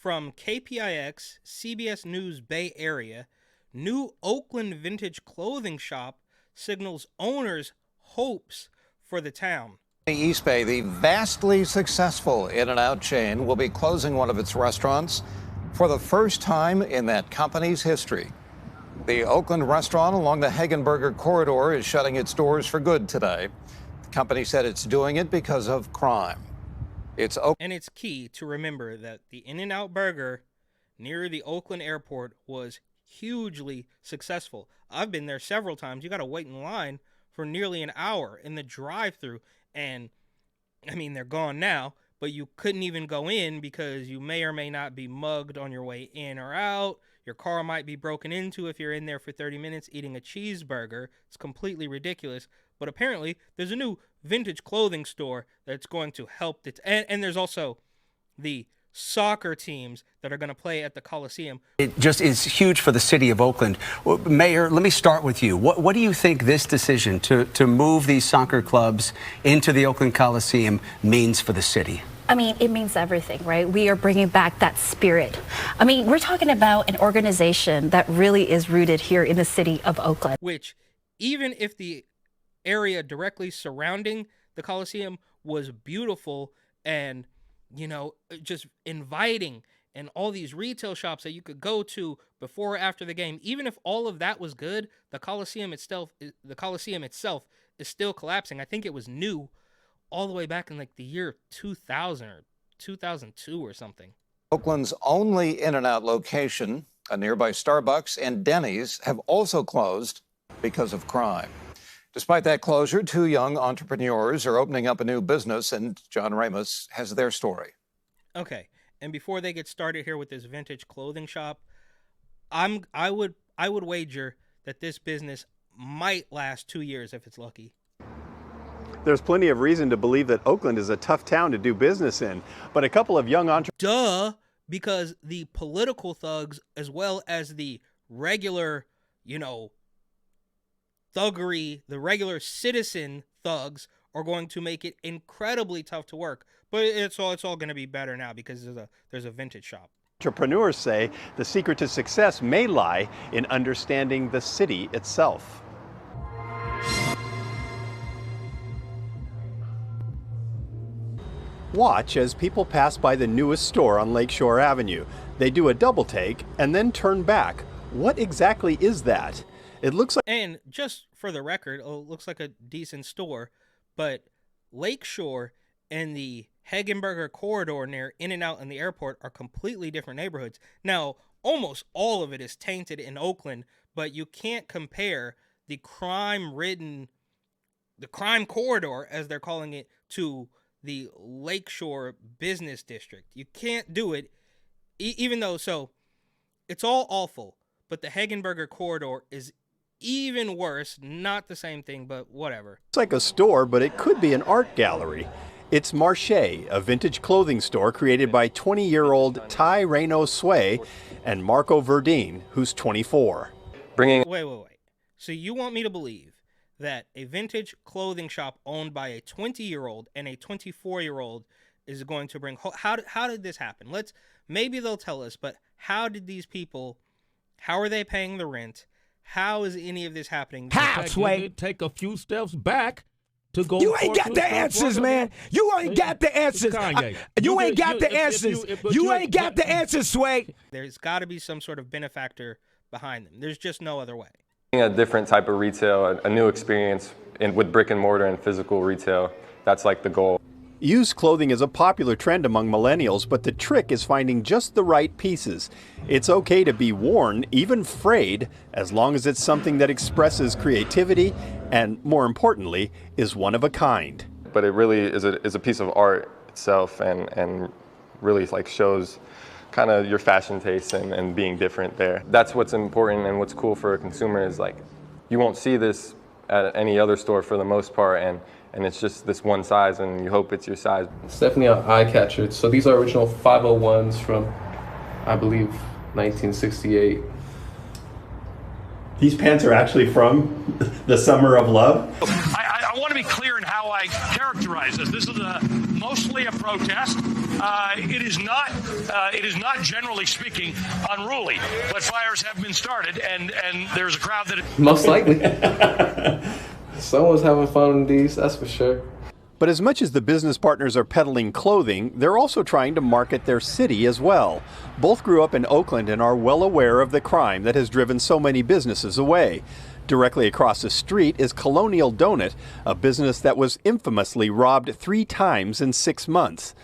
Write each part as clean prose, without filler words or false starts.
from KPIX, CBS News Bay Area, new Oakland vintage clothing shop signals owners' hopes for the town. East Bay, the vastly successful In-N-Out chain, will be closing one of its restaurants for the first time in that company's history. The Oakland restaurant along the Hagenberger corridor is shutting its doors for good today. The company said it's doing it because of crime. And it's key to remember that the In-N-Out Burger near the Oakland airport was hugely successful. I've been there several times. You got to wait in line for nearly an hour in the drive-thru. And, I mean, they're gone now, but you couldn't even go in because you may or may not be mugged on your way in or out. Your car might be broken into if you're in there for 30 minutes eating a cheeseburger. It's completely ridiculous. But apparently, there's a new vintage clothing store that's going to help. And there's also the soccer teams that are going to play at the Coliseum. It just is huge for the city of Oakland. Mayor, let me start with you. What do you think this decision to move these soccer clubs into the Oakland Coliseum means for the city? I mean, it means everything, right? We are bringing back that spirit. I mean, we're talking about an organization that really is rooted here in the city of Oakland. Which, even if the area directly surrounding the Coliseum was beautiful and, you know, just inviting, and all these retail shops that you could go to before or after the game, even if all of that was good, the Coliseum itself is still collapsing. I think it was new all the way back in like the year 2000 or 2002 or something. Oakland's only In-N-Out location, a nearby Starbucks and Denny's, have also closed because of crime. Despite that closure, two young entrepreneurs are opening up a new business, and John Ramos has their story. Okay, and before they get started here with this vintage clothing shop, I would wager that this business might last 2 years if it's lucky. There's plenty of reason to believe that Oakland is a tough town to do business in, but a couple of young entrepreneurs... Because the political thugs, as well as the regular, thuggery, the regular citizen thugs, are going to make it incredibly tough to work. But it's all going to be better now because there's a vintage shop. Entrepreneurs say the secret to success may lie in understanding the city itself. Watch as people pass by the newest store on Lakeshore Avenue. They do a double take and then turn back. What exactly is that? It looks like... And just for the record, it looks like a decent store, but Lakeshore and the Hagenberger corridor near In-N-Out and the airport are completely different neighborhoods. Now, almost all of it is tainted in Oakland, but you can't compare the crime corridor, as they're calling it, to the Lakeshore Business District. You can't do it, even though, so it's all awful, but the Hagenberger corridor is even worse. Not the same thing, but whatever. It's like a store, but it could be an art gallery. It's Marché, a vintage clothing store created by 20-year-old Ty Reno Sway and Marco Verdine, who's 24. Wait. So you want me to believe that a vintage clothing shop owned by a 20-year-old and a 24-year-old is going to bring... How did this happen? Maybe they'll tell us, but how did these people... How are they paying the rent? How is any of this happening? How, Sway? Take a few steps back to go... You ain't got the answers, man. You ain't got the answers. You ain't got the answers. You ain't got the answers, Sway. There's got to be some sort of benefactor behind them. There's just no other way. A different type of retail, a new experience with brick and mortar and physical retail. That's like the goal. Used clothing is a popular trend among millennials, but the trick is finding just the right pieces. It's okay to be worn, even frayed, as long as it's something that expresses creativity and, more importantly, is one of a kind. But it really is a piece of art itself, and really like shows kind of your fashion taste and being different there. That's what's important, and what's cool for a consumer is like you won't see this at any other store for the most part, and it's just this one size, and you hope it's your size. It's definitely an eye catcher. So these are original 501s from, I believe, 1968. These pants are actually from the Summer of Love? I want to be clear in how I characterize characterize this. This is mostly a protest. It is not generally speaking unruly, but fires have been started, and there's a crowd that Most likely. Someone's having fun with these, that's for sure. But as much as the business partners are peddling clothing, they're also trying to market their city as well. Both grew up in Oakland and are well aware of the crime that has driven so many businesses away. Directly across the street is Colonial Donut, a business that was infamously robbed 3 times in 6 months.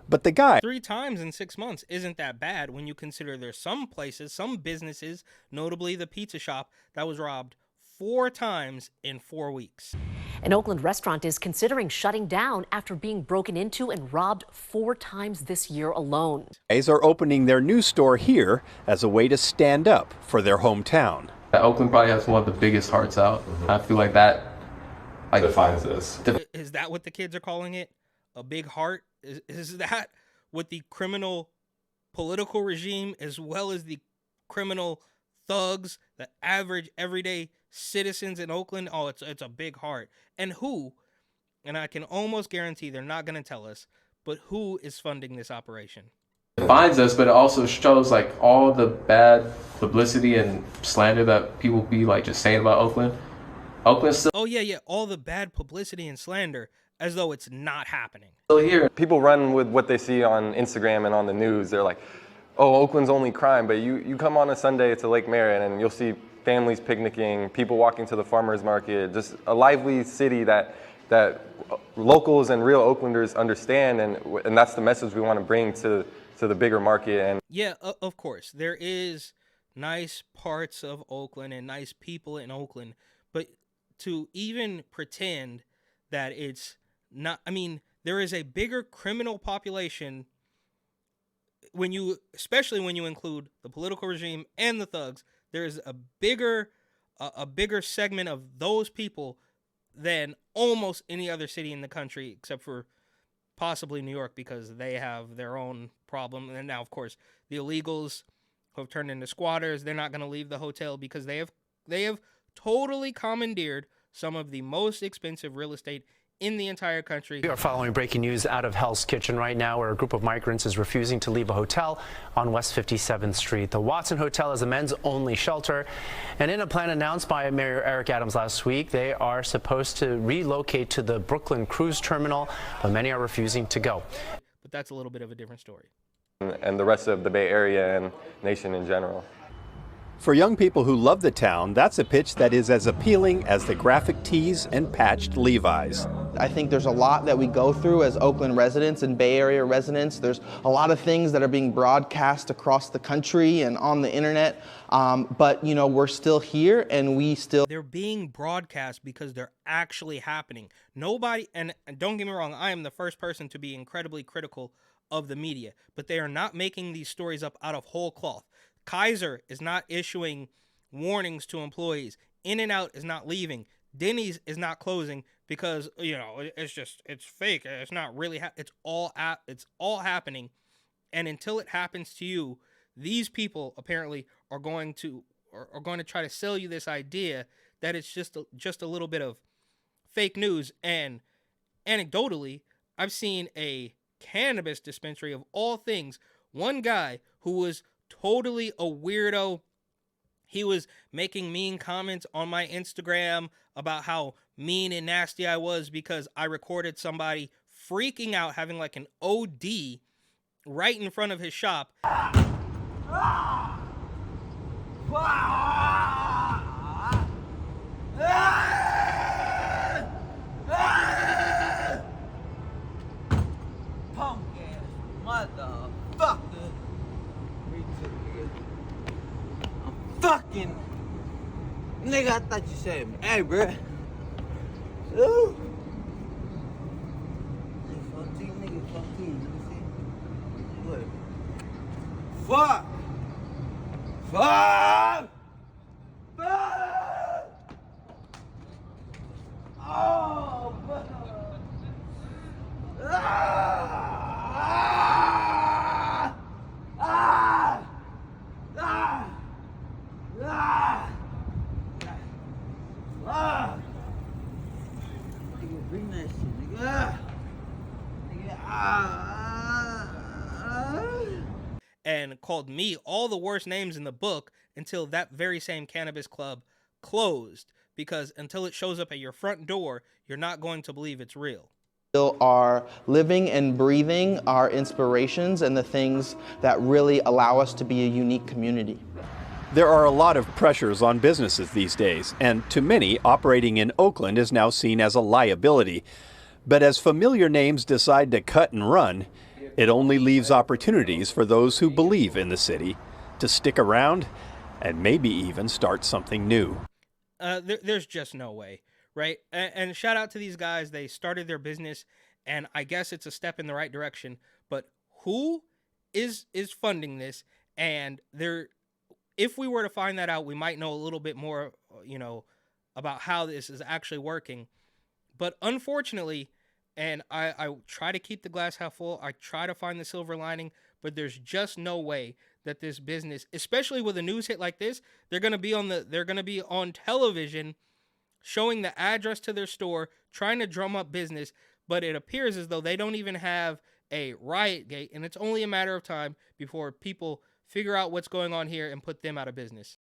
But the guy... 3 times in 6 months isn't that bad when you consider there's some places, some businesses, notably the pizza shop, that was robbed 4 times in 4 weeks. An Oakland restaurant is considering shutting down after being broken into and robbed 4 times this year alone. Guys are opening their new store here as a way to stand up for their hometown. Oakland probably has one of the biggest hearts out. I feel like that defines this. Is that what the kids are calling it? A big heart? Is that what the criminal political regime, as well as the criminal thugs, the average everyday citizens in Oakland? Oh, it's a big heart. And who, and I can almost guarantee they're not going to tell us, but who is funding this operation? Defines us, but it also shows like all the bad publicity and slander that people be like just saying about Oakland. Oakland's still... Oh yeah, all the bad publicity and slander, as though it's not happening. Still here. People run with what they see on Instagram and on the news. They're like, oh, Oakland's only crime, but you come on a Sunday to Lake Merritt and you'll see families picnicking, people walking to the farmers market, just a lively city that locals and real Oaklanders understand, and that's the message we want to bring to the bigger market. And yeah, of course, there is nice parts of Oakland and nice people in Oakland, but to even pretend that it's not, I mean, there is a bigger criminal population especially when you include the political regime and the thugs. There's a bigger segment of those people than almost any other city in the country, except for possibly New York, because they have their own problem. And now, of course, the illegals who have turned into squatters, they're not going to leave the hotel because they have totally commandeered some of the most expensive real estate in the entire country. We are following breaking news out of Hell's Kitchen right now, where a group of migrants is refusing to leave a hotel on West 57th Street. The Watson Hotel is a men's-only shelter, and in a plan announced by Mayor Eric Adams last week, they are supposed to relocate to the Brooklyn Cruise Terminal, but many are refusing to go. But that's a little bit of a different story. And the rest of the Bay Area and nation in general. For young people who love the town, that's a pitch that is as appealing as the graphic tees and patched Levi's. I think there's a lot that we go through as Oakland residents and Bay Area residents. There's a lot of things that are being broadcast across the country and on the internet, but you know, we're still here and they're being broadcast because they're actually happening. Nobody, and don't get me wrong, I am the first person to be incredibly critical of the media, but they are not making these stories up out of whole cloth. Kaiser is not issuing warnings to employees. In-N-Out is not leaving. Denny's is not closing because, you know, it's fake. It's not really, it's all happening. And until it happens to you, these people apparently are going to try to sell you this idea that it's just a little bit of fake news. And anecdotally, I've seen a cannabis dispensary of all things. One guy who was totally a weirdo. He was making mean comments on my Instagram about how mean and nasty I was because I recorded somebody freaking out, having like an OD right in front of his shop. Punk ass motherfucker. Fucking nigga, I thought you said me. Hey, bruh. Ooh. Fuck you, nigga. Fuck you. Let me see. What? Fuck. Fuck. Fuck. Oh, fuck. Nigga, bring that shit, nigga. called me all the worst names in the book until that very same cannabis club closed, because until it shows up at your front door, you're not going to believe it's real. Still are living and breathing our inspirations and the things that really allow us to be a unique community. There are a lot of pressures on businesses these days, and to many, operating in Oakland is now seen as a liability. But as familiar names decide to cut and run, it only leaves opportunities for those who believe in the city to stick around and maybe even start something new. There's just no way, right? And shout out to these guys. They started their business, and I guess it's a step in the right direction. But who is funding this? And if we were to find that out, we might know a little bit more, about how this is actually working. But unfortunately, and I try to keep the glass half full, I try to find the silver lining, but there's just no way that this business, especially with a news hit like this, they're gonna be on television showing the address to their store, trying to drum up business, but it appears as though they don't even have a riot gate, and it's only a matter of time before people figure out what's going on here and put them out of business.